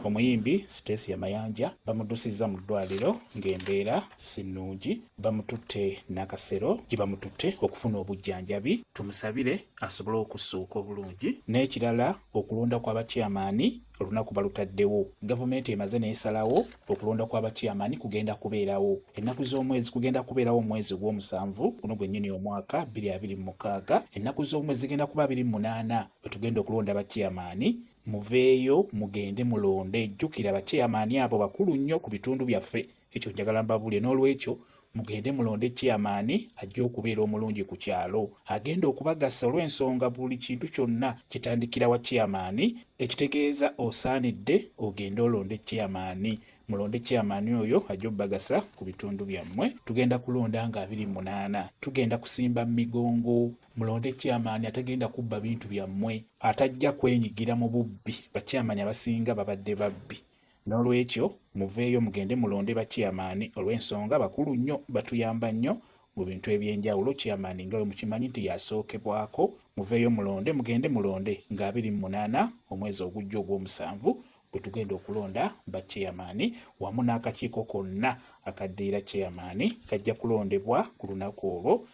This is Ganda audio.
omuyimbi Stacy Mayanja bamuddusiza mu ddwaliro ng'embeera si nnungi, bamututte n'akasero gye bamututte okufuna obujjanjabi. Tumusabire asobole okussuuka obulungi. N'ekirala, okulonda kw'abakyamaani olunaku balutaddewo. Gavumenti emaze n'esalawo okulonda kw'abakyamaani kugenda kubeerawo. Ennaku z'omwezi kugenda kubeerawo omwezi gw'omusanvu guno gwennyini omwaka 2026. Ennaku z'omwezi zigenda kuba 28 bwe tugenda okulonda abakyamaani. Muveeyo mugende mulonde. Jjukira abakyamaani abo bakulu nnyo ku bitundu byaffe. Ekyo njagala mbabulye. N'olwekyo mugende mulonde kyamaani ajja okubeera omulungi ku kyalo, agenda okubagasa olw'ensonga buli kintu kyonna kitandikira wa kyamaani. Ekitegeeza osaanidde ogende olonde kyamaani. Mulonde kyamaani oyo ajja obbagasa ku bitundu byammwe. Tugenda kulonda nga 28. Tugenda kusimba migongo. Mulonde kyamaani atagenda kubba bintu byammwe, atajja kwenyigira mu bubbi. Bakyamaani abasinga babadde babbi. N'olwekyo muveeyo mugende mulonde bakyamaani olw'ensonga bakulu nnyo, batuyamba nnyo mu bintu eby'enjawulo. Kyamaani nga bwe mukimanyi nti yasookebwako. Muveeyo mulonde, mugende mulonde nga 28 omwezi ogujja ogw'omusanvu bwe tugenda okulonda bakyamaani, wamu n'akakiiko konna akaddiira kyamaani kajja kulondebwa ku lunaku olwo.